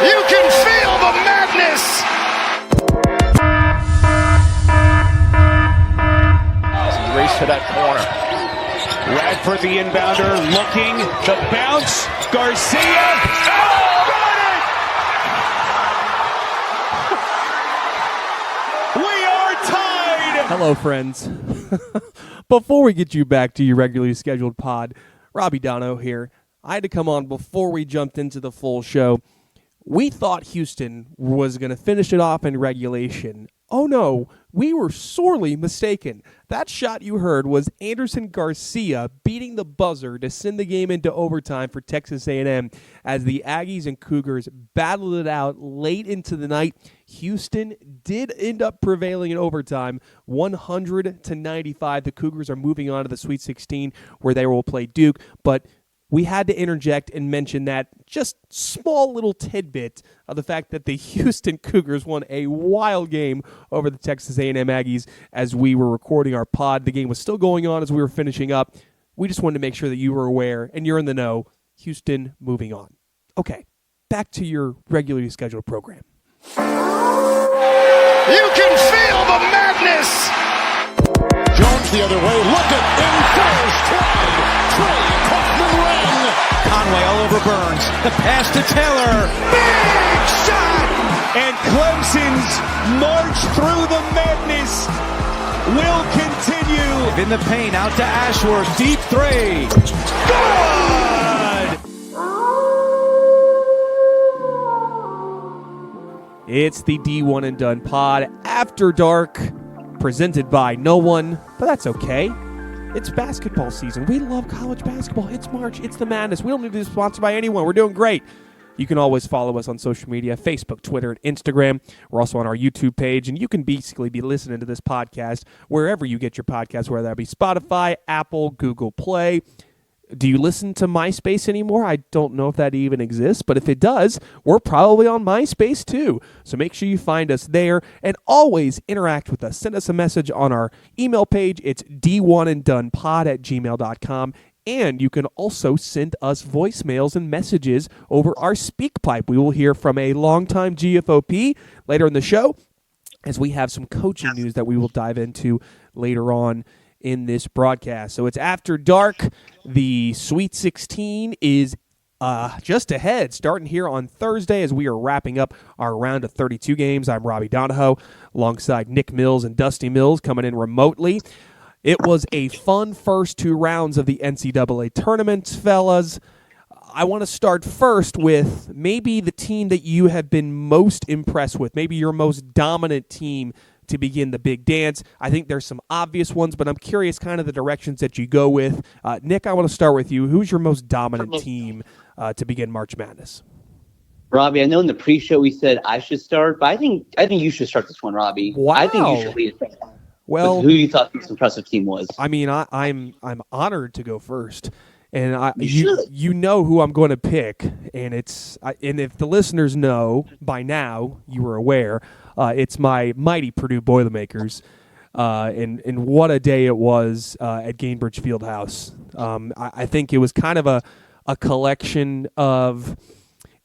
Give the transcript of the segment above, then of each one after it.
You can feel the madness. Race to that corner. Radford, the inbounder, looking, the bounce, Garcia. Oh, got it! We are tied! Hello, friends. Before we get you back to your regularly scheduled pod, Robbie Dono here. I had to come on before we jumped into the full show. We thought Houston was going to finish it off in regulation. Oh no, we were sorely mistaken. That shot you heard was Anderson Garcia beating the buzzer to send the game into overtime for Texas A&M as the Aggies and Cougars battled it out late into the night. Houston did end up prevailing in overtime, 100-95. The Cougars are moving on to the Sweet 16 where they will play Duke, but we had to interject and mention that just small little tidbit of the fact that the Houston Cougars won a wild game over the Texas A&M Aggies as we were recording our pod. The game was still going on as we were finishing up. We just wanted to make sure that you were aware and you're in the know. Houston moving on. Okay, back to your regularly scheduled program. You can feel the madness. Jones the other way, looking in first, Trey Kaufman-Ring. Conway all over Burns. The pass to Taylor. Big shot! And Clemson's march through the madness will continue. In the paint, out to Ashworth. Deep three. Good! It's the D1 and Done pod after dark, presented by no one, but that's okay. It's basketball season. We love college basketball. It's March. It's the madness. We don't need to be sponsored by anyone. We're doing great. You can always follow us on social media, Facebook, Twitter, and Instagram. We're also on our YouTube page, and you can basically be listening to this podcast wherever you get your podcasts, whether that be Spotify, Apple, Google Play. Do you listen to MySpace anymore? I don't know if that even exists, but if it does, we're probably on MySpace too. So make sure you find us there and always interact with us. Send us a message on our email page. It's d1anddonepod@gmail.com. And you can also send us voicemails and messages over our SpeakPipe. We will hear from a longtime GFOP later in the show as we have some coaching news that we will dive into later on in this broadcast. So it's after dark. The Sweet 16 is just ahead, starting here on Thursday as we are wrapping up our round of 32 games. I'm Robbie Donahoe alongside Nick Mills and Dusty Mills coming in remotely. It was a fun first two rounds of the NCAA tournament, fellas. I want to start first with maybe the team that you have been most impressed with, maybe your most dominant team to begin the big dance. I think there's some obvious ones, but I'm curious kind of the directions that you go with. Nick, I want to start with you. Who's your most dominant team to begin March Madness? Robbie, I know in the pre-show we said I should start, but I think you should start this one, Robbie. Wow. I think you should lead it. Well, who you thought this impressive team was? I mean, I'm honored to go first. And you know who I'm going to pick, and and if the listeners know by now, you were aware, it's my mighty Purdue Boilermakers, and what a day it was at Gainbridge Fieldhouse. I think it was kind of a collection of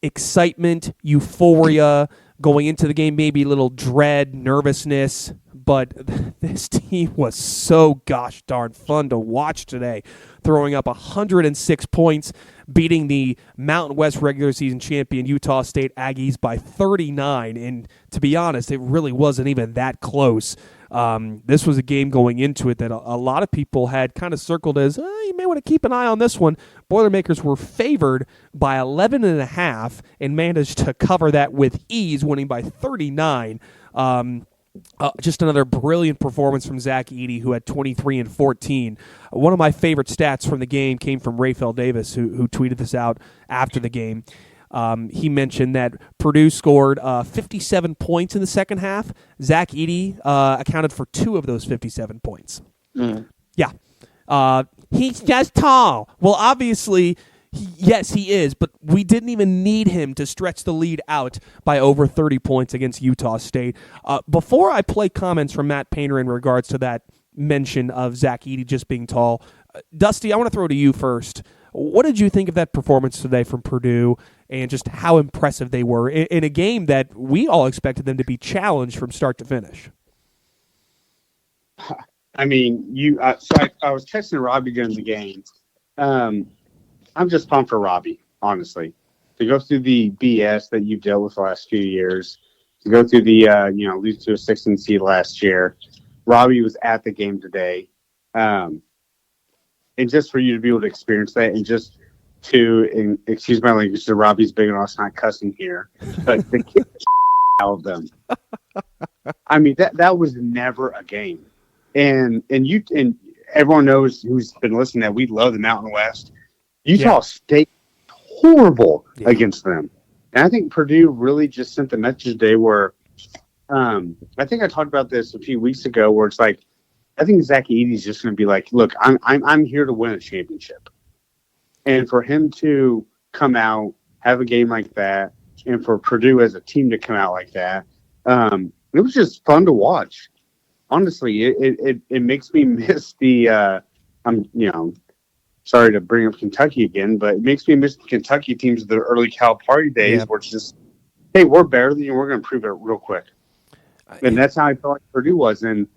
excitement, euphoria going into the game, maybe a little dread, nervousness. But this team was so gosh darn fun to watch today, throwing up 106 points, beating the Mountain West regular season champion Utah State Aggies by 39. And to be honest, it really wasn't even that close. This was a game going into it that a lot of people had kind of circled as, you may want to keep an eye on this one. Boilermakers were favored by 11.5 and managed to cover that with ease, winning by 39. Just another brilliant performance from Zach Edey, who had 23 and 14. One of my favorite stats from the game came from Raphael Davis, who tweeted this out after the game. He mentioned that Purdue scored 57 points in the second half. Zach Edey accounted for 2 of those 57 points. Yeah. He's just tall. Well, obviously, yes, he is, but we didn't even need him to stretch the lead out by over 30 points against Utah State. Before I play comments from Matt Painter in regards to that mention of Zach Edey just being tall, Dusty, I want to throw to you first. What did you think of that performance today from Purdue, and just how impressive they were in a game that we all expected them to be challenged from start to finish. I mean, I was texting Robbie during the game. I'm just pumped for Robbie, honestly, to go through the BS that you've dealt with the last few years, to go through the, lose to a 16 seed last year. Robbie was at the game today. And just for you to be able to experience that, and just to, excuse my language, so Robbie's big and us not cussing here, but the kick out of them. I mean, that was never a game. And everyone knows who's been listening that we love the Mountain West. Utah State horrible against them. And I think Purdue really just sent the message today where I think I talked about this a few weeks ago, where it's like, I think Zach Edey's just going to be like, look, I'm here to win a championship. And for him to come out, have a game like that, and for Purdue as a team to come out like that, it was just fun to watch. Honestly, it makes me miss the sorry to bring up Kentucky again, but it makes me miss the Kentucky teams of the early Cal Party days, where it's just, hey, we're better than you, we're going to prove it real quick. And that's how I felt like Purdue was. And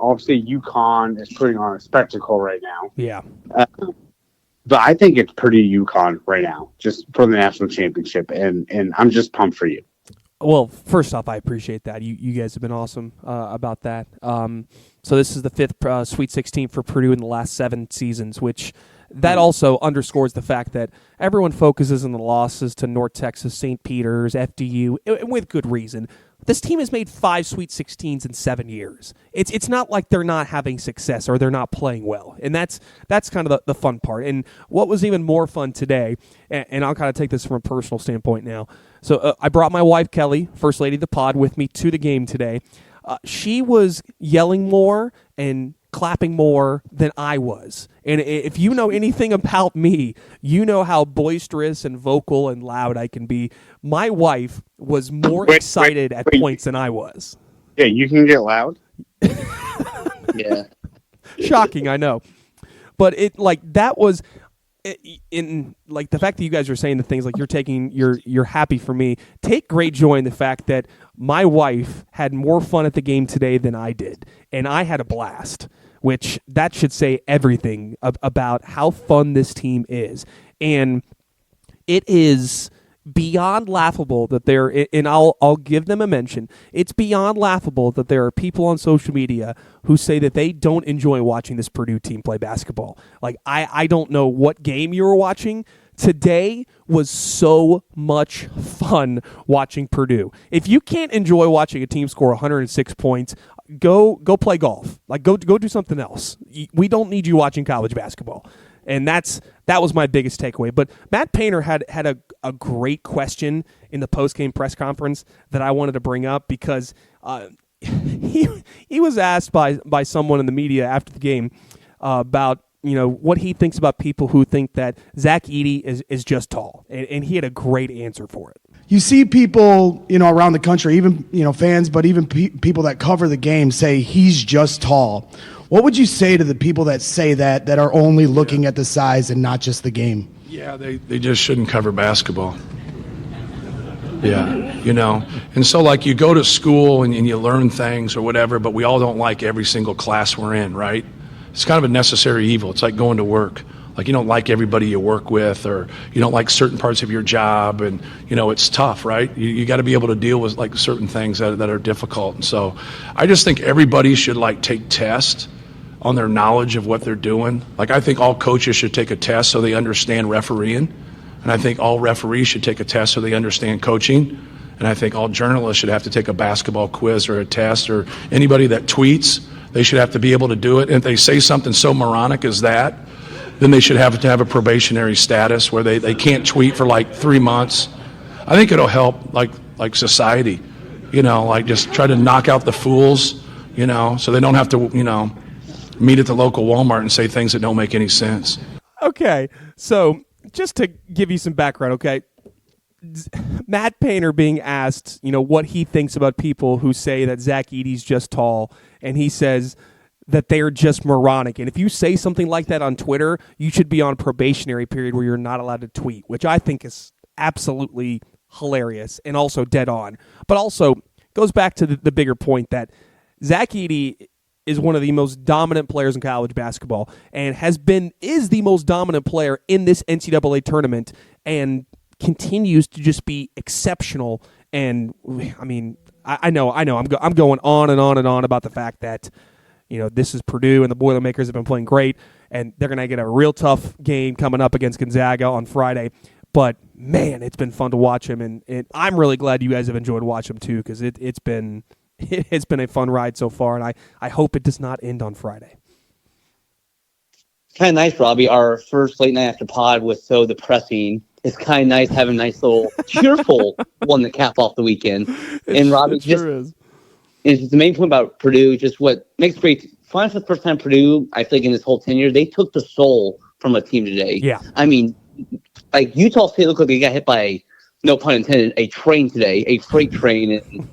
obviously UConn is putting on a spectacle right now. Yeah. But I think it's Purdue UConn right now, just for the national championship. And I'm just pumped for you. Well, first off, I appreciate that. You guys have been awesome about that. So this is the fifth Sweet 16 for Purdue in the last 7 seasons, which that also underscores the fact that everyone focuses on the losses to North Texas, St. Peter's, FDU, and with good reason. This team has made 5 Sweet 16s in 7 years. It's not like they're not having success or they're not playing well, and that's kind of the fun part. And what was even more fun today, and I'll kind of take this from a personal standpoint now. So I brought my wife, Kelly, First Lady of the Pod, with me to the game today. She was yelling more and clapping more than I was. And if you know anything about me, you know how boisterous and vocal and loud I can be. My wife was more excited at points than I was. Yeah, you can get loud. Yeah. Shocking, I know. But that was in like the fact that you guys are saying the things like you're happy for me. Take great joy in the fact that my wife had more fun at the game today than I did, and I had a blast, which that should say everything about how fun this team is. And it is beyond laughable that and I'll give them a mention. It's beyond laughable that there are people on social media who say that they don't enjoy watching this Purdue team play basketball. Like, I don't know what game you were watching. Today was so much fun watching Purdue. If you can't enjoy watching a team score 106 points, go play golf. Like, go do something else. We don't need you watching college basketball. And that was my biggest takeaway. But Matt Painter had a great question in the post-game press conference that I wanted to bring up because he was asked by someone in the media after the game about what he thinks about people who think that Zach Edey is just tall, and he had a great answer for it. You see people, around the country, even, fans, but even people that cover the game say he's just tall. What would you say to the people that say that are only looking at the size and not just the game? Yeah, they just shouldn't cover basketball. Yeah, And so, like, you go to school and you learn things or whatever, but we all don't like every single class we're in, right? It's kind of a necessary evil. It's like going to work. Like, you don't like everybody you work with, or you don't like certain parts of your job, and it's tough, right? You got to be able to deal with like certain things that are difficult. And so I just think everybody should take tests on their knowledge of what they're doing. Like, I think all coaches should take a test so they understand refereeing, and I think all referees should take a test so they understand coaching, and I think all journalists should have to take a basketball quiz or a test, or anybody that tweets, they should have to be able to do it. And if they say something so moronic as that, then they should have to have a probationary status where they can't tweet for 3 months. I think it'll help like society, just try to knock out the fools, so they don't have to, meet at the local Walmart and say things that don't make any sense. Okay, so just to give you some background, okay, Matt Painter being asked, what he thinks about people who say that Zach Edey's just tall, and he says that they're just moronic. And if you say something like that on Twitter, you should be on a probationary period where you're not allowed to tweet, which I think is absolutely hilarious and also dead on. But also goes back to the bigger point that Zach Edey is one of the most dominant players in college basketball and is the most dominant player in this NCAA tournament and continues to just be exceptional. And I mean, I know I'm going on and on and on about the fact that, this is Purdue and the Boilermakers have been playing great and they're going to get a real tough game coming up against Gonzaga on Friday. But man, it's been fun to watch him, and I'm really glad you guys have enjoyed watching him too, because it's been a fun ride so far, and I hope it does not end on Friday. It's kind of nice, Robbie. Our first late night after pod was so depressing. It's kind of nice having a nice little cheerful one to cap off the weekend. And Robbie, it's the main point about Purdue, just what makes great. Finally, for the first time, Purdue, I think in this whole tenure, they took the soul from a team today. Yeah, I mean, like Utah State looked like they got hit by, no pun intended, a train today, a freight train. And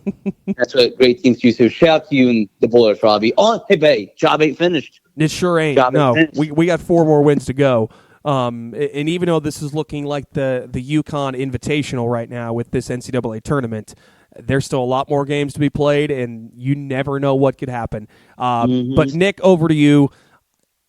that's what great teams do. So shout out to you and the Boilers, Robbie. Oh, hey, Bay, job ain't finished. It sure ain't. No, we got 4 more wins to go. And even though this is looking like the UConn Invitational right now with this NCAA tournament, there's still a lot more games to be played, and you never know what could happen. But Nick, over to you.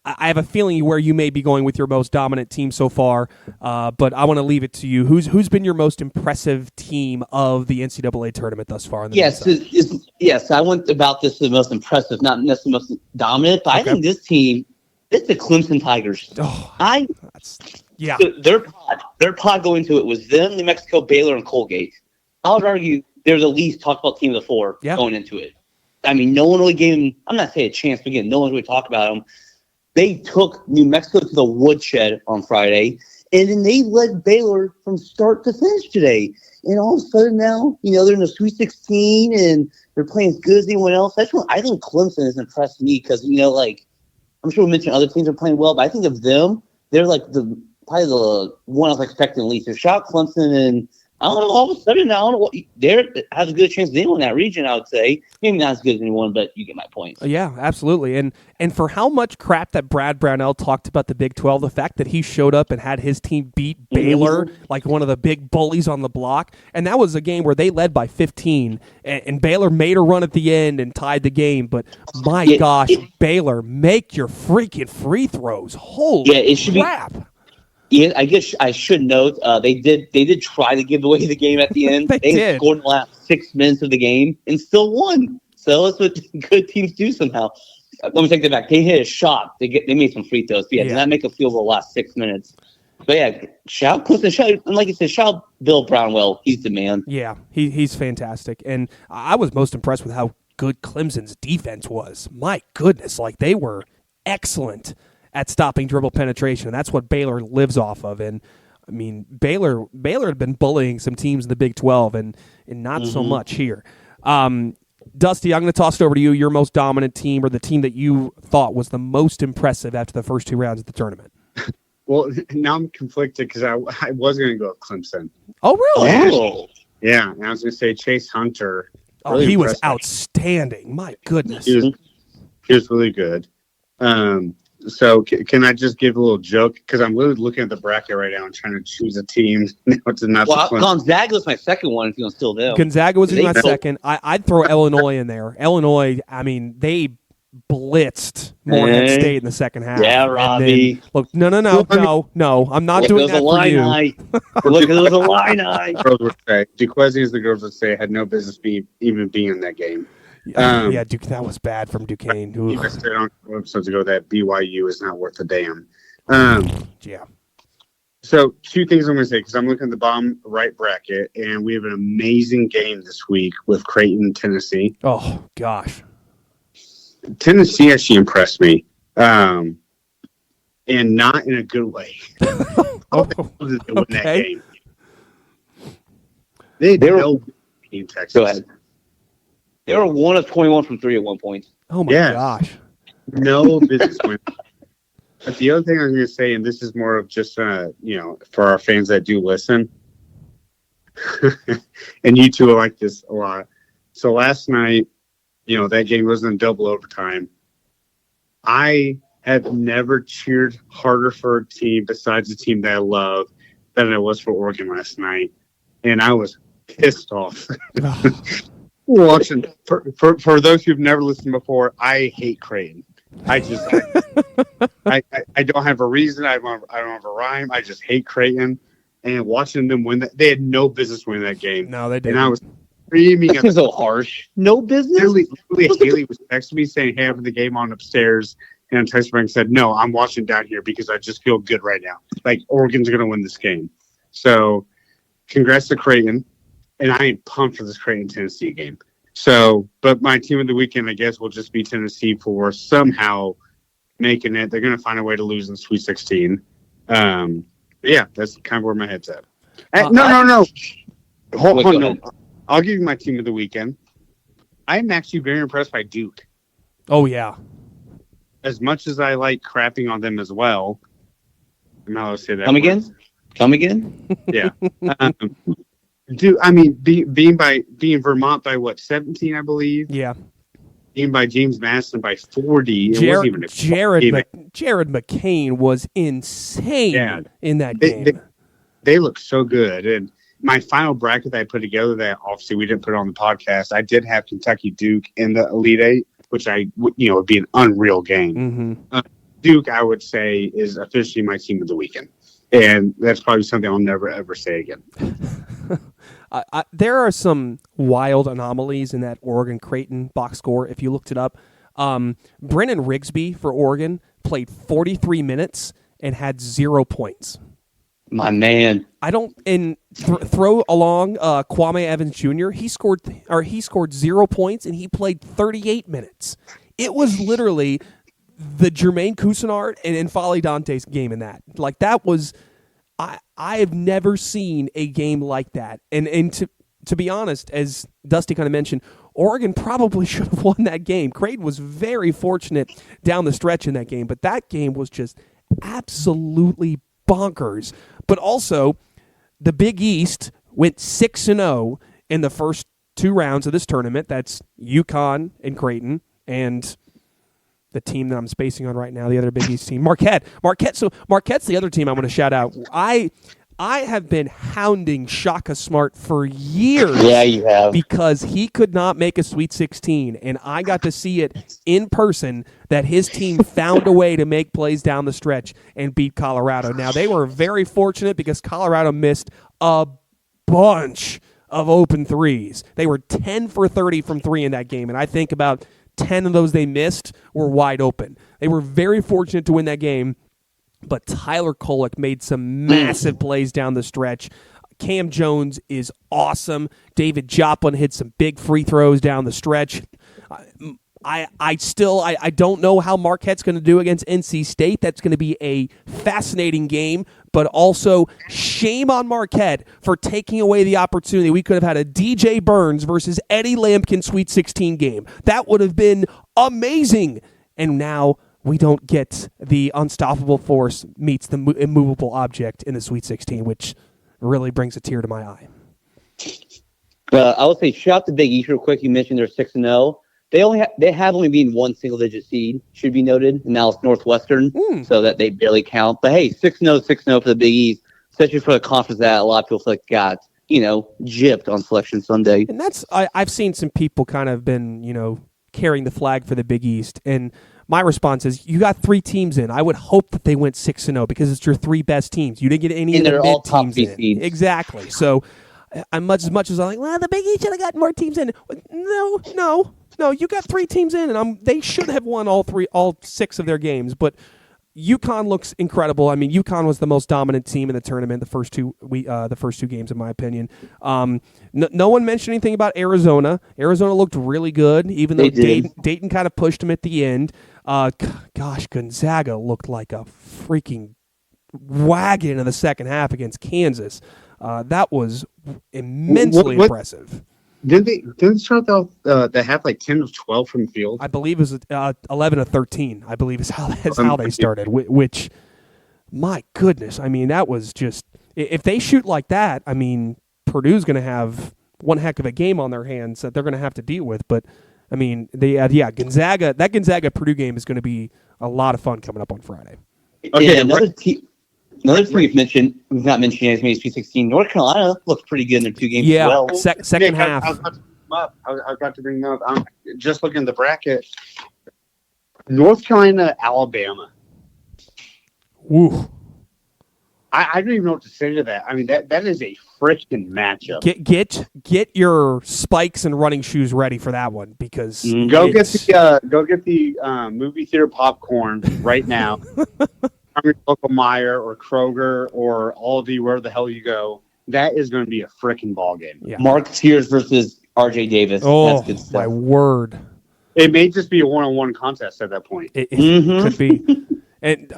I have a feeling where you may be going with your most dominant team so far, but I want to leave it to you. Who's been your most impressive team of the NCAA tournament thus far? Yes, I went about this as the most impressive, not necessarily the most dominant, but okay. I think this team, it's the Clemson Tigers. Their pod going into it was them, New Mexico, Baylor, and Colgate. I would argue they're the least talked about team of the 4 going into it. I mean, no one really gave them, I'm not saying a chance, but again, no one really talked about them. They took New Mexico to the woodshed on Friday, and then they led Baylor from start to finish today. And all of a sudden now, they're in the Sweet 16, and they're playing as good as anyone else. That's what I think Clemson has impressed me because, I'm sure we mentioned other teams are playing well, but I think of them, they're like probably the one I was expecting least. So shout out Clemson, and I don't know, all of a sudden now, they're has a good chance as anyone in that region, I would say. Maybe not as good as anyone, but you get my point. Yeah, absolutely. And for how much crap that Brad Brownell talked about the Big 12, the fact that he showed up and had his team beat Baylor like one of the big bullies on the block, and that was a game where they led by 15, and Baylor made a run at the end and tied the game. But my gosh, Baylor, make your freaking free throws. Holy crap. Yeah, I guess I should note they did try to give away the game at the end. They scored in the last 6 minutes of the game and still won. So that's what good teams do somehow. Let me take that back. They hit a shot. They made some free throws. But did not make a field goal the last 6 minutes. But yeah, shout Clemson. And like you said, shout Bill Brownwell. He's the man. Yeah, he's fantastic. And I was most impressed with how good Clemson's defense was. My goodness, they were excellent at stopping dribble penetration. That's what Baylor lives off of. And I mean, Baylor had been bullying some teams in the Big 12 and not so much here. Dusty, I'm going to toss it over to you. Your most dominant team, or the team that you thought was the most impressive after the first 2 rounds of the tournament. Well, now I'm conflicted because I was going to go with Clemson. Oh, really? Oh. Yeah, and I was going to say Chase Hunter. Really he was outstanding. My goodness. He was really good. So can I just give a little joke? Because I'm literally looking at the bracket right now and trying to choose a team. Gonzaga was my second one if you don't still know. Gonzaga was my second. I'd throw Illinois in there. Illinois, I mean, they blitzed Morehead State in the second half. Yeah, Robbie. Look, no. I'm not doing that for you. Look, it was a line. Duquesne, as the girls would say, had no business even being in that game. Duke, that was bad from Duquesne. You guys said on episodes ago that BYU is not worth a damn. Yeah. So 2 things I'm going to say, because I'm looking at the bottom right bracket, and we have an amazing game this week with Creighton, Tennessee. Oh, gosh. Tennessee actually impressed me, and not in a good way. Win that game. They were in Texas. Go ahead. They were 1 of 21 from 3 at one point. Oh, my gosh. No business win. But the other thing I was going to say, and this is more of just, for our fans that do listen, and you two will like this a lot. So last night, that game was in double overtime. I have never cheered harder for a team besides the team that I love than it was for Oregon last night, and I was pissed off. Watching for those who've never listened before, I hate Creighton. I don't have a reason. I don't have a rhyme. I just hate Creighton. And watching them win they had no business winning that game. No, they didn't. And I was screaming. That's so harsh. No business. Literally, Haley was texting me saying, "Hey, after the game on upstairs," and I texted her and said, "No, I'm watching down here because I just feel good right now. Like Oregon's going to win this game." So, congrats to Creighton, and I am pumped for this Creighton-Tennessee game. So, but my team of the weekend, I guess, will just be Tennessee for somehow making it. They're going to find a way to lose in the Sweet 16. Yeah, that's kind of where my head's at. No. Hold on. No. I'll give you my team of the weekend. I'm actually very impressed by Duke. Oh, yeah. As much as I like crapping on them as well. I'm not allowed to say that. Come again? Yeah. Dude, I mean, being Vermont by what, 17, I believe? Yeah. Being by James Madison by 40. Jared McCain was insane in that game. They look so good. And my final bracket that I put together, that obviously we didn't put on the podcast, I did have Kentucky Duke in the Elite Eight, which would be an unreal game. Mm-hmm. Duke, I would say, is officially my team of the weekend. And that's probably something I'll never, ever say again. There are some wild anomalies in that Oregon-Creighton box score, if you looked it up. Brennan Rigsby for Oregon played 43 minutes and had 0 points. My man. Throw along Kwame Evans Jr. He scored 0 points and he played 38 minutes. It was literally the Jermaine Cousinard and Folly Dante's game in that. Like, that was I have never seen a game like that. And to be honest, as Dusty kind of mentioned, Oregon probably should have won that game. Creighton was very fortunate down the stretch in that game, but that game was just absolutely bonkers. But also, the Big East went 6-0 in the first 2 rounds of this tournament. That's UConn and Creighton, and the team that I'm spacing on right now, the other Big East team, Marquette. So Marquette's the other team I want to shout out. I have been hounding Shaka Smart for years. Yeah, you have. Because he could not make a Sweet 16, and I got to see it in person that his team found a way to make plays down the stretch and beat Colorado. Now, they were very fortunate because Colorado missed a bunch of open threes. They were 10 for 30 from 3 in that game, and I think about 10 of those they missed were wide open. They were very fortunate to win that game, but Tyler Kolek made some massive plays down the stretch. Cam Jones is awesome. David Joplin hit some big free throws down the stretch. I don't know how Marquette's going to do against NC State. That's going to be a fascinating game, but also shame on Marquette for taking away the opportunity. We could have had a DJ Burns versus Edey Lampkin Sweet 16 game. That would have been amazing. And now we don't get the unstoppable force meets the immovable object in the Sweet 16, which really brings a tear to my eye. I would say shout out to Big East real quick. You mentioned they're 6-0. They have only been one single-digit seed, should be noted, and now it's Northwestern, so that they barely count. But, hey, 6-0 for the Big East, especially for the conference that a lot of people got, gypped on Selection Sunday. And that's I've seen some people kind of been, carrying the flag for the Big East, and my response is, you got 3 teams in. I would hope that they went 6-0 because it's your 3 best teams. You didn't get any of the mid teams in. Seeds. Exactly. So, as much as I'm like, well, the Big East should have got more teams in. No, you got 3 teams in, and they should have won all 6 of their games. But UConn looks incredible. I mean, UConn was the most dominant team in the tournament the first two games, in my opinion. No one mentioned anything about Arizona. Arizona looked really good, even though Dayton kind of pushed them at the end. Gonzaga looked like a freaking wagon in the second half against Kansas. That was immensely impressive. Didn't they start off the half 10 of 12 from the field? I believe it was 11 of 13. I believe is how they started. Which, my goodness, I mean, that was just, if they shoot like that, I mean, Purdue's going to have one heck of a game on their hands that they're going to have to deal with. But I mean, Gonzaga. That Gonzaga Purdue game is going to be a lot of fun coming up on Friday. Okay, yeah, Another thing we've not mentioned as many as P16. North Carolina looks pretty good in their 2 games as well. Second half. I was about to bring them up. I'm just looking at the bracket. North Carolina, Alabama. Woo. I don't even know what to say to that. I mean, that is a freaking matchup. Get your spikes and running shoes ready for that one because go get the movie theater popcorn right now. From your local Meijer or Kroger or Aldi, where the hell you go. That is going to be a freaking ball game. Yeah. Mark Sears versus R.J. Davis. Oh, that's good stuff. My word! It may just be a one-on-one contest at that point. It could be. And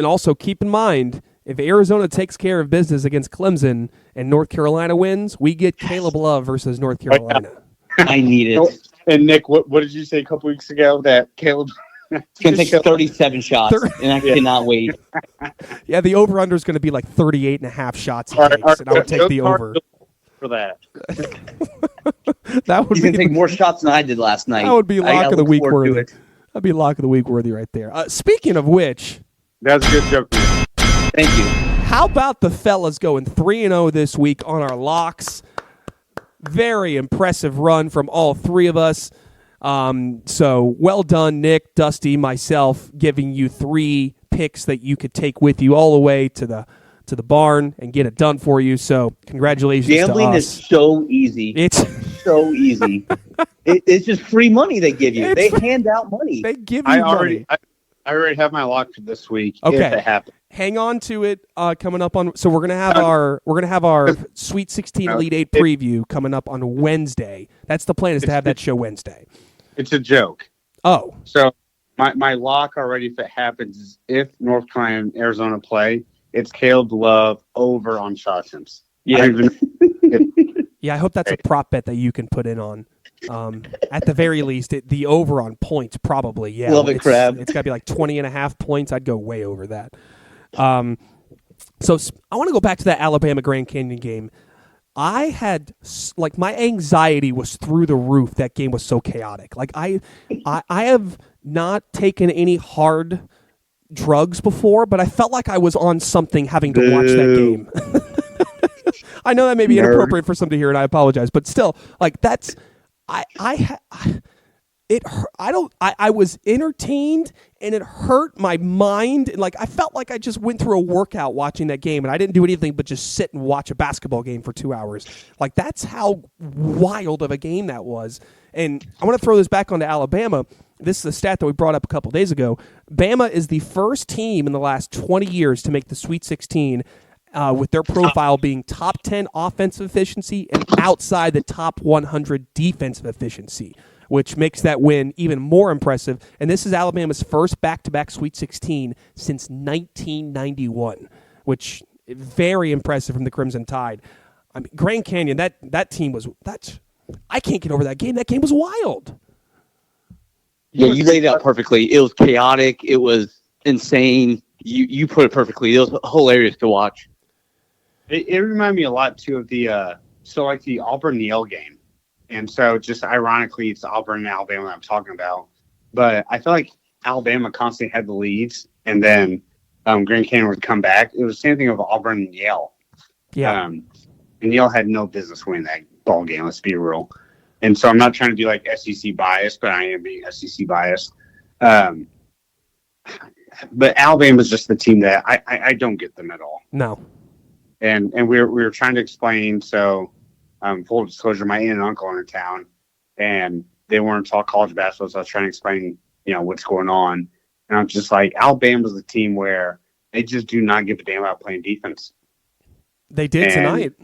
also keep in mind, if Arizona takes care of business against Clemson and North Carolina wins, we get Caleb Love versus North Carolina. I need it. And Nick, what did you say a couple weeks ago that Caleb? It's going to take 37 shots, and I cannot wait. Yeah, the over-under is going to be like 38.5 shots he takes, and I would take the over. For that. That would He's going to take more shots than I did last night. That would be lock of the week worthy. That'd be lock of the week worthy right there. Speaking of which, that's a good joke. Thank you. How about the fellas going 3-0 this week on our locks? Very impressive run from all three of us. So well done, Nick, Dusty, myself, giving you 3 picks that you could take with you all the way to the barn and get it done for you. So congratulations Gambling to us. is so easy. It's so easy. It's just free money they give you. They hand out money. They give you money. I already have my lock for this week. Okay. If it happens. Hang on to it. Coming up on. So we're gonna have our Sweet 16 Elite 8 preview coming up on Wednesday. That's the plan, is to have that show Wednesday. It's a joke. Oh. So my lock already, if it happens, is if North Carolina and Arizona play, it's Caleb Love over on shot attempts. Yeah. Yeah, I hope that's a prop bet that you can put in on. At the very least, the over on points probably. Yeah, love it, Crab. It's got to be like 20.5 points. I'd go way over that. So I want to go back to that Alabama Grand Canyon game. I had my anxiety was through the roof. That game was so chaotic. Like I have not taken any hard drugs before, but I felt like I was on something having to watch that game. I know that may be inappropriate for some to hear, and I apologize, but still, like that's I was entertained, and it hurt my mind. And like I felt like I just went through a workout watching that game, and I didn't do anything but just sit and watch a basketball game for 2 hours. Like that's how wild of a game that was. And I want to throw this back onto Alabama. This is a stat that we brought up a couple days ago. Bama is the first team in the last 20 years to make the Sweet 16 with their profile being top 10 offensive efficiency and outside the top 100 defensive efficiency, which makes that win even more impressive. And this is Alabama's first back-to-back Sweet 16 since 1991, which is very impressive from the Crimson Tide. I mean, Grand Canyon, that team was I can't get over that game. That game was wild. Yeah, you laid it out perfectly. It was chaotic. It was insane. You put it perfectly. It was hilarious to watch. It reminded me a lot too of the the Auburn-Yale game, and so just ironically, it's Auburn and Alabama that I'm talking about. But I feel like Alabama constantly had the leads, and then Grand Canyon would come back. It was the same thing of Auburn and Yale. Yeah, and Yale had no business winning that ball game. Let's be real. And so I'm not trying to be like SEC biased, but I am being SEC biased. But Alabama's just the team that I don't get them at all. No. And we were trying to explain. So full disclosure, my aunt and uncle are in town, and they weren't to talk college basketball. So I was trying to explain, what's going on. And I'm just like, Alabama's the team where they just do not give a damn about playing defense. They did tonight.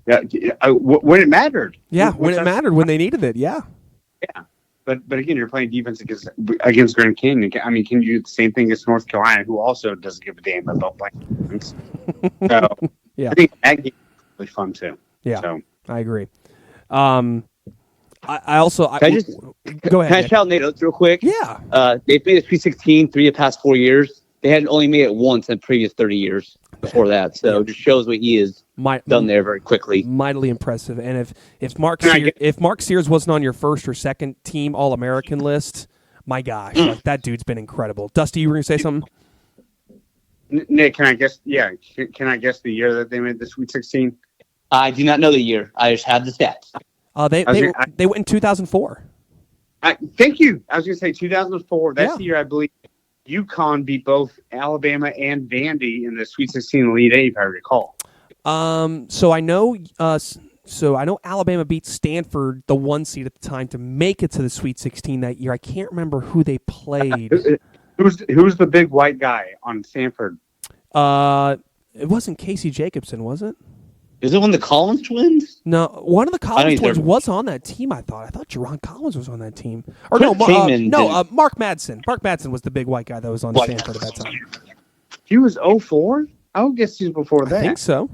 Yeah, when it mattered. Yeah, when it mattered, when they needed it. Yeah. Yeah. But again, you're playing defense against Grand Canyon. I mean, can you do the same thing as North Carolina, who also doesn't give a damn about playing defense? So yeah, I think that game was really fun too. Yeah, so. I agree. I also go ahead. Can I shout Nate Oates real quick? Yeah. They've made it Sweet 16 3 of the past 4 years. They hadn't only made it once in the previous 30 years before that. So it just shows what he has done there very quickly. Mightily impressive. And if Mark Sears wasn't on your first or second team All-American list, my gosh, like that dude's been incredible. Dusty, you were going to say something? Nick, can I guess? Yeah, can I guess the year that they made the Sweet 16? I do not know the year. I just have the stats. They went in 2004. Thank you. I was going to say 2004. That's the year I believe UConn beat both Alabama and Vandy in the Sweet 16 Elite Eight, if I recall. So I know Alabama beat Stanford, the 1 seed at the time, to make it to the Sweet 16 that year. I can't remember who they played. Who's the big white guy on Stanford? It wasn't Casey Jacobson, was it? Is it one of the Collins twins? No, one of the Collins twins was on that team. I thought Jerron Collins was on that team. Or Mark Madsen. Mark Madsen was the big white guy that was on Stanford at that time. He was 04? I would guess he was before that. I think so.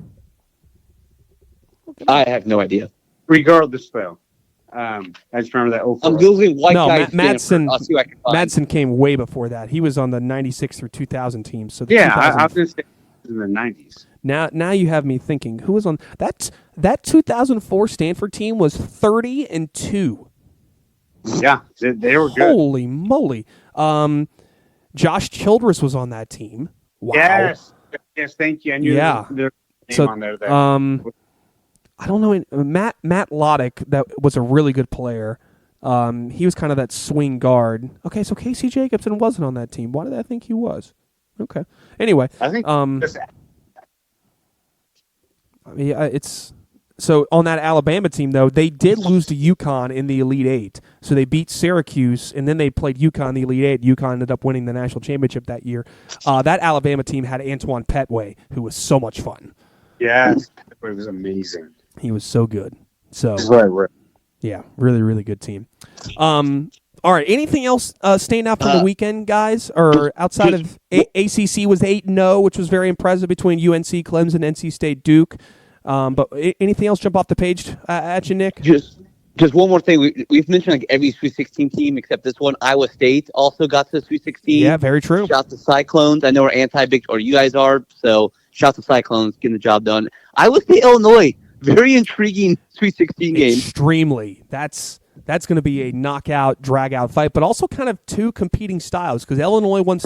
I have no idea. Regardless, though, I just remember that 04. I'm googling white guy. Madsen came way before that. He was on the 96 through 2000 team. So I was going to say in the 90s. Now you have me thinking, who was on that 2004 Stanford team was 30-2. Yeah, they were good. Holy moly. Josh Childress was on that team. Wow. Yes, thank you. I knew their name on there. I don't know. Matt Loddick, that was a really good player. He was kind of that swing guard. Okay, so Casey Jacobson wasn't on that team. Why did I think he was? Okay. Anyway, I think it's so on that Alabama team though. They did lose to UConn in the Elite Eight, so they beat Syracuse, and then they played UConn in the Elite Eight. UConn ended up winning the national championship that year. That Alabama team had Antoine Petway, who was so much fun. Yes, it was amazing. He was so good. So right. Yeah, really, really good team. All right, anything else standing out from the weekend, guys? Or outside of ACC was 8-0, which was very impressive between UNC, Clemson, NC State, Duke. But anything else jump off the page at you, Nick? Just one more thing. We've mentioned like every Sweet 16 team except this one. Iowa State also got to the Sweet 16. Yeah, very true. Shout out to Cyclones. I know we're anti-big, or you guys are. So shout out to Cyclones getting the job done. Iowa State, Illinois. Very intriguing Sweet 16 game. Extremely. That's going to be a knockout, drag-out fight, but also kind of two competing styles because Illinois wants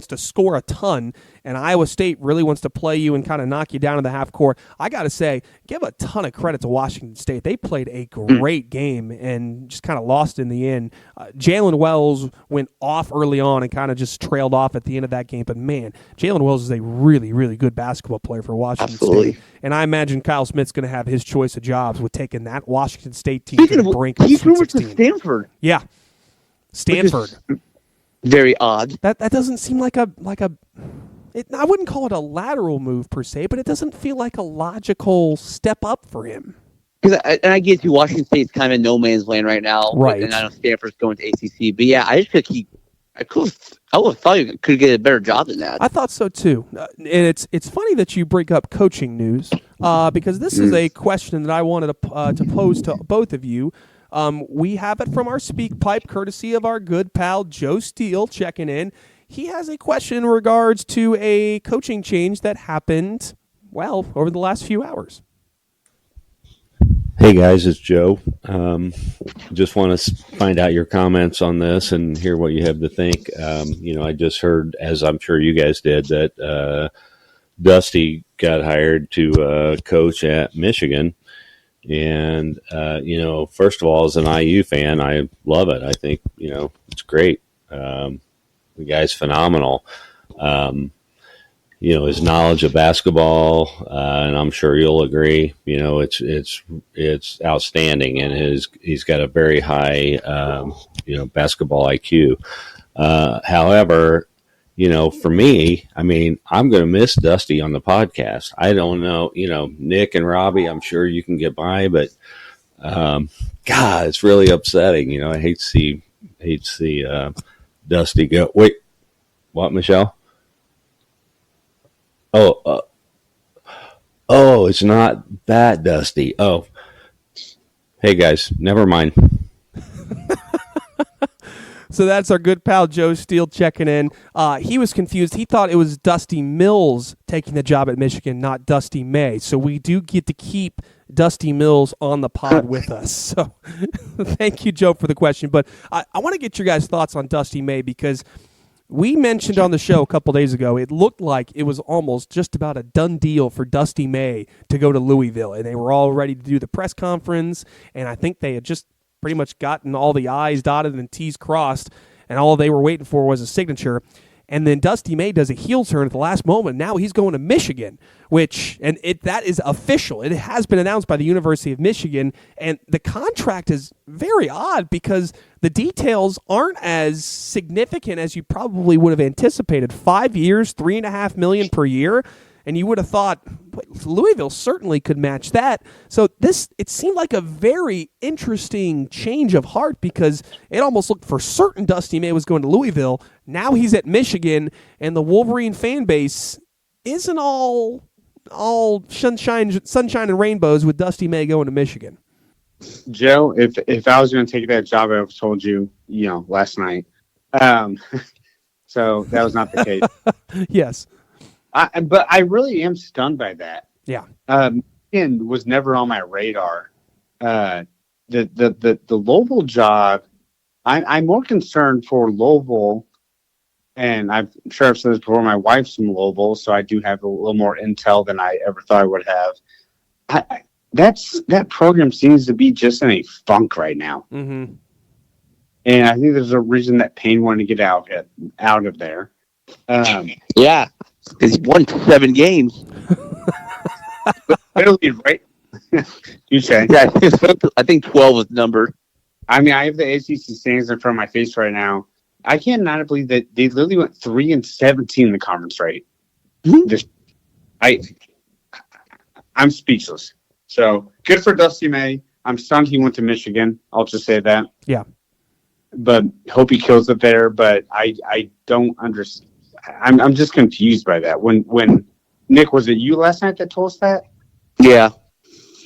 to score a ton, and Iowa State really wants to play you and kind of knock you down in the half court. I got to say, give a ton of credit to Washington State. They played a great game and just kind of lost in the end. Jalen Wells went off early on and kind of just trailed off at the end of that game, but man, Jalen Wells is a really, really good basketball player for Washington State. And I imagine Kyle Smith's going to have his choice of jobs with taking that Washington State team to the brink of Sweet 16. To Stanford. Yeah, Stanford. Very odd. That doesn't seem like a. I wouldn't call it a lateral move per se, but it doesn't feel like a logical step up for him. Because I get you, Washington State's kind of in no man's land right now, right? And I know Stanford's going to ACC, but yeah, I just feel like I would have thought you could get a better job than that. I thought so too, and it's funny that you bring up coaching news because this is a question that I wanted to pose to both of you. We have it from our speak pipe, courtesy of our good pal Joe Steele checking in. He has a question in regards to a coaching change that happened, over the last few hours. Hey guys, it's Joe. Just want to find out your comments on this and hear what you have to think. I just heard, as I'm sure you guys did, that Dusty got hired to coach at Michigan. And, first of all, as an IU fan, I love it. I think, it's great. The guy's phenomenal. His knowledge of basketball, and I'm sure you'll agree, it's outstanding. And he's got a very high, basketball IQ. However, for me, I'm going to miss Dusty on the podcast. I don't know, Nick and Robbie, I'm sure you can get by, but, God, it's really upsetting. I hate to see Dusty go. Wait, what, Michelle? Oh, it's not that Dusty. Oh, hey guys, never mind. So that's our good pal Joe Steele checking in. He was confused. He thought it was Dusty Mills taking the job at Michigan, not Dusty May. So we do get to keep Dusty Mills on the pod with us. So thank you, Joe, for the question. But I want to get your guys' thoughts on Dusty May because we mentioned on the show a couple days ago, it looked like it was almost just about a done deal for Dusty May to go to Louisville, and they were all ready to do the press conference, and I think they had just pretty much gotten all the I's dotted and T's crossed, and all they were waiting for was a signature. And then Dusty May does a heel turn at the last moment. Now he's going to Michigan, that is official. It has been announced by the University of Michigan, and the contract is very odd because the details aren't as significant as you probably would have anticipated. 5 years, $3.5 million per year, and you would have thought Louisville certainly could match that. So it seemed like a very interesting change of heart because it almost looked for certain Dusty May was going to Louisville. Now he's at Michigan, and the Wolverine fan base isn't all sunshine and rainbows with Dusty May going to Michigan. Joe, if I was going to take that job, I would have told you, last night. So that was not the case. Yes. But I really am stunned by that. Yeah. Michigan was never on my radar. The Louisville job, I'm more concerned for Louisville, and I'm sure I've said this before, my wife's from Louisville, so I do have a little more intel than I ever thought I would have. That program seems to be just in a funk right now. Mm-hmm. And I think there's a reason that Payne wanted to get out of there. Yeah, because he won 7 games. Right? You say? Yeah, I think 12 was the number. I mean, I have the ACC standings in front of my face right now. I cannot believe that they literally went 3-17 in the conference, right? Mm-hmm. I'm speechless. So good for Dusty May. I'm stunned he went to Michigan. I'll just say that. Yeah. But hope he kills it there. But I don't understand. I'm just confused by that. When Nick, was it you last night that told us that? Yeah.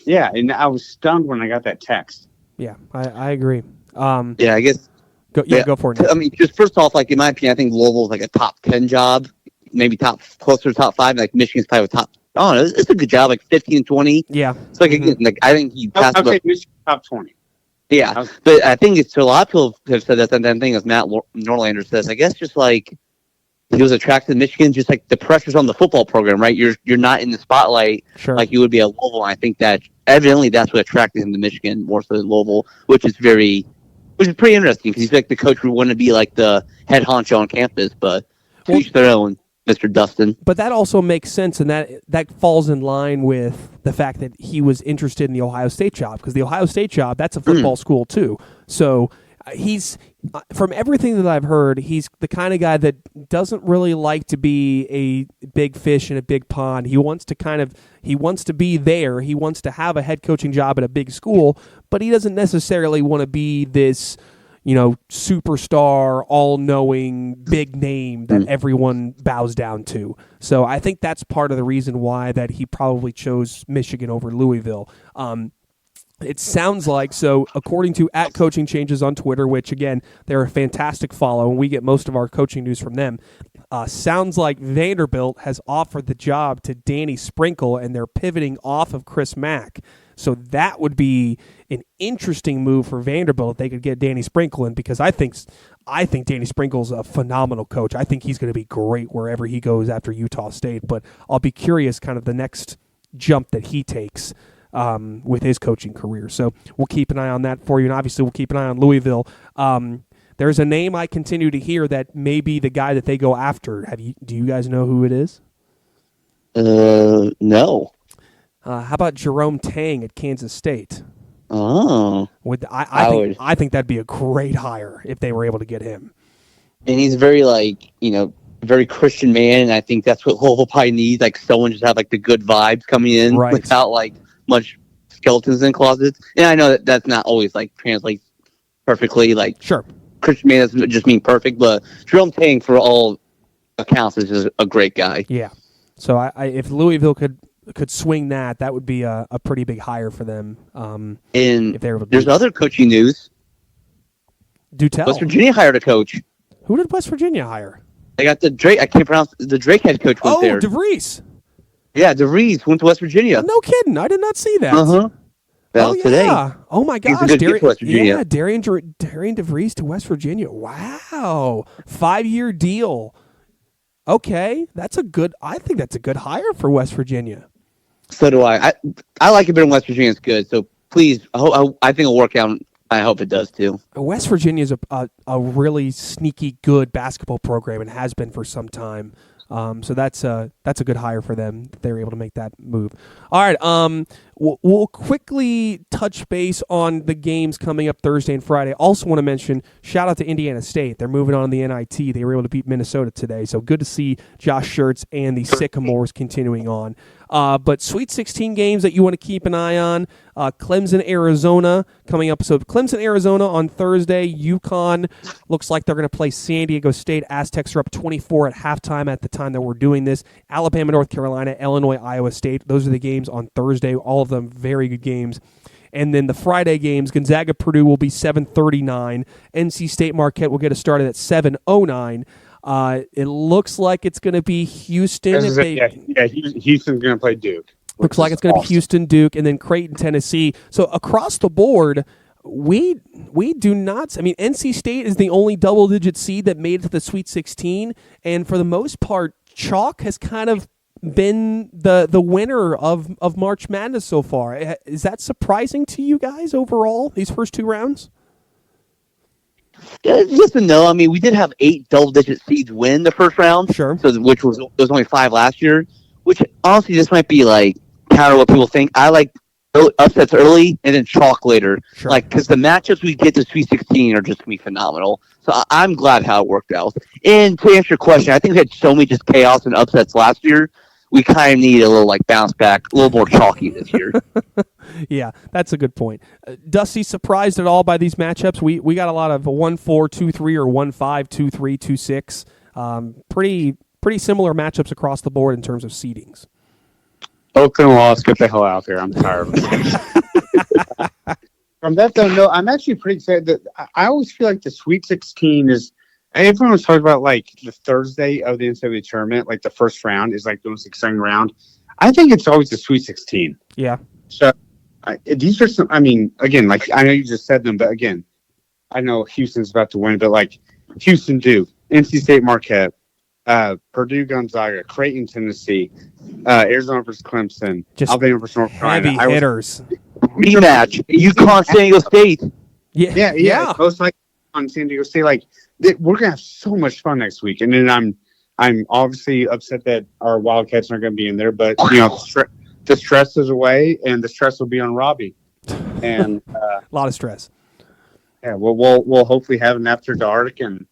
Yeah, and I was stunned when I got that text. Yeah, I agree. Yeah, I guess. Go for it, Nick. I mean, just first off, in my opinion, I think Louisville's like a top 10 job, maybe closer to top 5. Like Michigan's probably top. I don't know. It's a good job, like 15-20. Yeah. So again, I think he passed. Okay, Michigan top 20. Yeah, but I think it's a lot of people have said that same thing as Matt Norlander says. I guess just like he was attracted to Michigan, just like the pressure's on the football program, right? You're not in the spotlight like you would be at Louisville. And I think that evidently that's what attracted him to Michigan more so than Louisville, which is pretty interesting because he's like the coach who wouldn't be like the head honcho on campus, but to each their own. Mr. Dustin. But that also makes sense, and that falls in line with the fact that he was interested in the Ohio State job, because the Ohio State job, that's a football school too. So he's, from everything that I've heard, he's the kind of guy that doesn't really like to be a big fish in a big pond. He wants to be there. He wants to have a head coaching job at a big school, but he doesn't necessarily want to be this superstar, all-knowing, big name that everyone bows down to. So I think that's part of the reason why that he probably chose Michigan over Louisville. It sounds like, so according to @CoachingChanges on Twitter, which, again, they're a fantastic follow, and we get most of our coaching news from them, sounds like Vanderbilt has offered the job to Danny Sprinkle, and they're pivoting off of Chris Mack. So that would be an interesting move for Vanderbilt if they could get Danny Sprinkle in, because I think Danny Sprinkle's a phenomenal coach. I think he's going to be great wherever he goes after Utah State, but I'll be curious kind of the next jump that he takes with his coaching career. So we'll keep an eye on that for you, and obviously we'll keep an eye on Louisville. There's a name I continue to hear that may be the guy that they go after. Do you guys know who it is? No. How about Jerome Tang at Kansas State? Oh. I think that'd be a great hire if they were able to get him. And he's very very Christian man, and I think that's what Louisville probably needs, like someone just have like the good vibes coming in without like much skeletons in closets. And I know that's not always like translates perfectly. Like sure, Christian man doesn't just mean perfect, but Jerome Tang, for all accounts, is just a great guy. Yeah. So if Louisville could swing that would be a pretty big hire for them. And if they were able to there's other coaching news. Do tell. West Virginia hired a coach. Who did West Virginia hire? They got the Drake. I can't pronounce the Drake head coach. Went there. DeVries. Yeah, DeVries went to West Virginia. No kidding. I did not see that. Uh-huh. fell today. Oh my gosh, He's a good gift for West Virginia. Darian DeVries to West Virginia. Wow, 5-year deal. Okay, I think that's a good hire for West Virginia. So do I. I like it better when West Virginia is good. So please, I think it'll work out. I hope it does too. West Virginia is a really sneaky good basketball program and has been for some time. So that's a good hire for them. They were able to make that move. All right. We'll quickly touch base on the games coming up Thursday and Friday. Also want to mention, shout out to Indiana State. They're moving on to the NIT. They were able to beat Minnesota today. So good to see Josh Schertz and the Sycamores continuing on. But Sweet 16 games that you want to keep an eye on. Clemson, Arizona coming up. So Clemson, Arizona on Thursday. UConn looks like they're going to play San Diego State. Aztecs are up 24 at halftime at the time that we're doing this. Alabama, North Carolina, Illinois, Iowa State. Those are the games on Thursday. All of them very good games. And then the Friday games, Gonzaga, Purdue will be 7:39. NC State, Marquette will get us started at 7:09. It looks like it's going to be Houston. Houston's going to play Duke. Looks like it's going to be Houston, Duke, and then Creighton, Tennessee. So across the board, we do not. I mean, NC State is the only double-digit seed that made it to the Sweet 16, and for the most part, chalk has kind of been the winner of March Madness so far. Is that surprising to you guys overall, these first two rounds? Yes and no. I mean, we did have 8 double-digit seeds win the first round. Sure. So, which was only 5 last year. Which honestly, this might be like counter what people think. I like upsets early and then chalk later. Sure. Like, because the matchups we get to Sweet 16 are just gonna be phenomenal. So I'm glad how it worked out. And to answer your question, I think we had so many just chaos and upsets last year. We kind of need a little like bounce back, a little more chalky this year. Yeah, that's a good point. Dusty, surprised at all by these matchups? We got a lot of 1-4, 2-3, or 1-5, 2-3, 2-6. Pretty similar matchups across the board in terms of seedings. Oakland lost. Get the hell out there. I'm tired of it. From that, though, no, I'm actually pretty excited. That I always feel like the Sweet 16 is. Everyone was talking about like the Thursday of the NCAA tournament, like the first round is like the most exciting round. I think it's always the Sweet 16. Yeah. So these are some. I mean, again, like I know you just said them, but again, I know Houston's about to win, but like Houston, Duke, NC State, Marquette, Purdue, Gonzaga, Creighton, Tennessee, Arizona versus Clemson, just Alabama versus North Carolina. Heavy hitters. Rematch. UConn, San Diego State. Yeah. Most like on San Diego State, like we're gonna have so much fun next week. And then I'm obviously upset that our Wildcats aren't gonna be in there, but you know the stress is away, and the stress will be on Robbie. And a lot of stress. Yeah, we'll hopefully have an after dark, and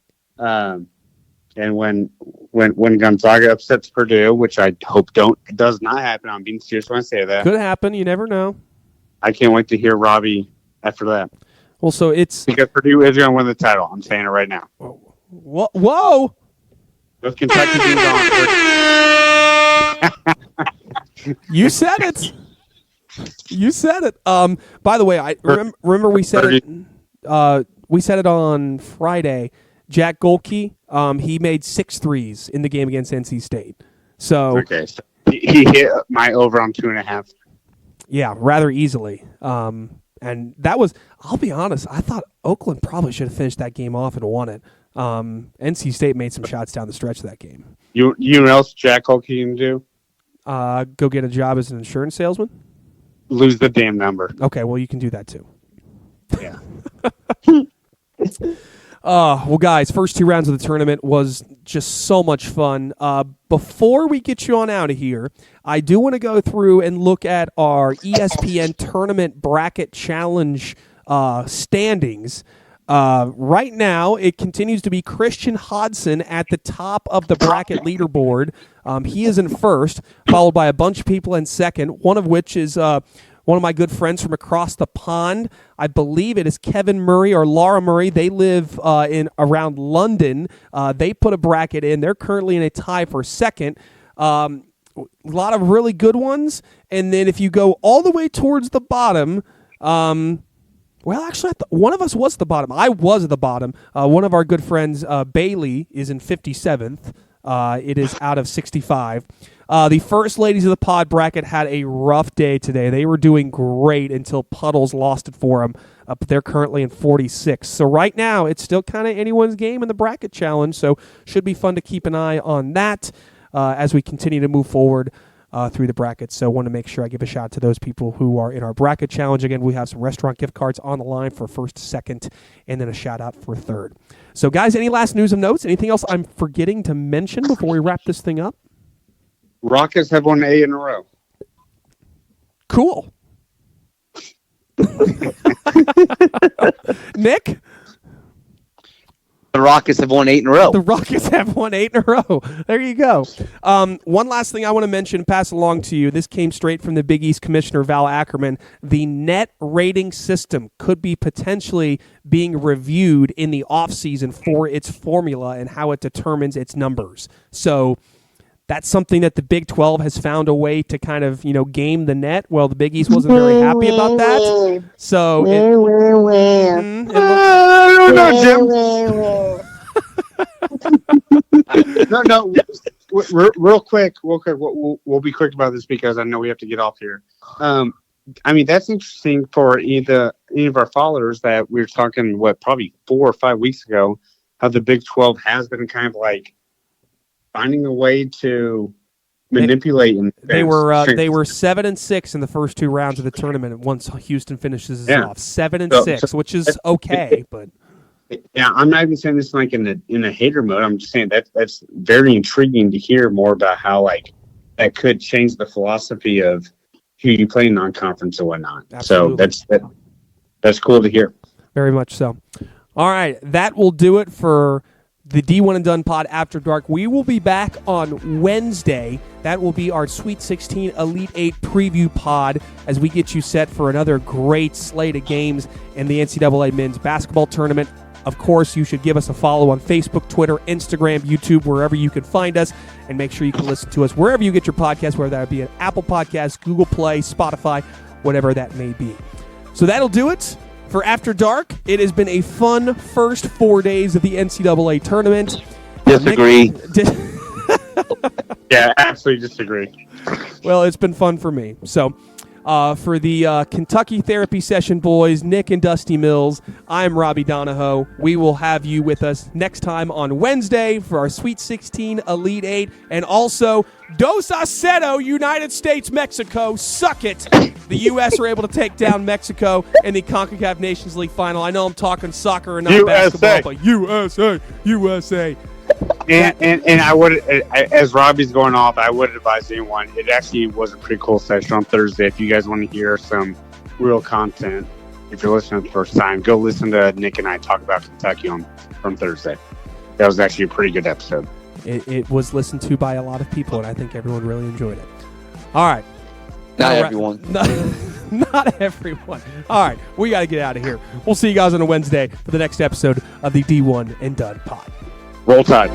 when Gonzaga upsets Purdue, which I hope does not happen. I'm being serious when I say that. Could happen. You never know. I can't wait to hear Robbie after that. Well, so it's because Purdue is going to win the title. I'm saying it right now. Whoa! Those Kentucky being gone. You said it. You said it. By the way, I remember we said it. We said it on Friday. Jack Golke, he made 6 threes in the game against NC State. So okay, so he hit my over on 2.5. Yeah, rather easily. And that was, I'll be honest, I thought Oakland probably should have finished that game off and won it. NC State made some shots down the stretch of that game. You know what else Jack Golke can do? Go get a job as an insurance salesman? Lose the damn number. Okay, well, you can do that too. Yeah. Well, guys, first 2 rounds of the tournament was just so much fun. Before we get you on out of here, I do want to go through and look at our ESPN Tournament Bracket Challenge standings. Right now, it continues to be Christian Hodson at the top of the bracket leaderboard. He is in first, followed by a bunch of people in second, one of which is one of my good friends from across the pond. I believe it is Kevin Murray or Laura Murray. They live in around London. They put a bracket in. They're currently in a tie for second. A lot of really good ones. And then if you go all the way towards the bottom, well, actually, one of us was the bottom. I was at the bottom. One of our good friends, Bailey, is in 57th. It is out of 65. The first ladies of the pod bracket had a rough day today. They were doing great until Puddles lost it for them. They're currently in 46. So right now, it's still kind of anyone's game in the bracket challenge. So should be fun to keep an eye on that as we continue to move forward through the brackets. So I want to make sure I give a shout out to those people who are in our bracket challenge. Again, we have some restaurant gift cards on the line for first, second, and then a shout out for third. So guys, any last news and notes? Anything else I'm forgetting to mention before we wrap this thing up? Rockets have won 8 in a row. Cool. Nick? The Rockets have won 8 in a row. The Rockets have won 8 in a row. There you go. One last thing I want to mention, pass along to you. This came straight from the Big East Commissioner, Val Ackerman. The net rating system could be potentially being reviewed in the offseason for its formula and how it determines its numbers. So that's something that the Big 12 has found a way to kind of, game the net. Well, the Big East wasn't very happy about that. So No. Real quick. We'll be quick about this because I know we have to get off here. That's interesting for any of our followers that we were talking, probably 4 or 5 weeks ago, how the Big 12 has been kind of like finding a way to manipulate. They were 7-6 in the first 2 rounds of the tournament. Once Houston finishes off 7-6, which is okay, but yeah, I'm not even saying this like in a hater mode. I'm just saying that's very intriguing to hear more about how that could change the philosophy of who you play in non-conference and whatnot. Absolutely. So that's cool to hear. Very much so. All right, that will do it for the D1 and Done Pod After Dark. We will be back on Wednesday. That will be our Sweet 16 Elite 8 preview pod as we get you set for another great slate of games in the NCAA men's basketball tournament. Of course, you should give us a follow on Facebook, Twitter, Instagram, YouTube, wherever you can find us, and make sure you can listen to us wherever you get your podcasts, whether that be an Apple Podcast, Google Play, Spotify, whatever that may be. So that'll do it for After Dark. It has been a fun first 4 days of the NCAA tournament. Disagree. Yeah, absolutely disagree. Well, it's been fun for me. So for the Kentucky Therapy Session boys, Nick and Dusty Mills, I'm Robbie Donahoe. We will have you with us next time on Wednesday for our Sweet 16 Elite 8. And also, Dos Aceto, United States, Mexico, suck it. The U.S. are able to take down Mexico in the CONCACAF Nations League final. I know I'm talking soccer and not basketball, but USA. And I would, as Robbie's going off, I would advise anyone. It actually was a pretty cool session on Thursday. If you guys want to hear some real content, if you're listening the first time, go listen to Nick and I talk about Kentucky from Thursday. That was actually a pretty good episode. It was listened to by a lot of people, and I think everyone really enjoyed it. All right. Not everyone. Not everyone. All right. We got to get out of here. We'll see you guys on a Wednesday for the next episode of the D1 and Done Pod. Roll Tide.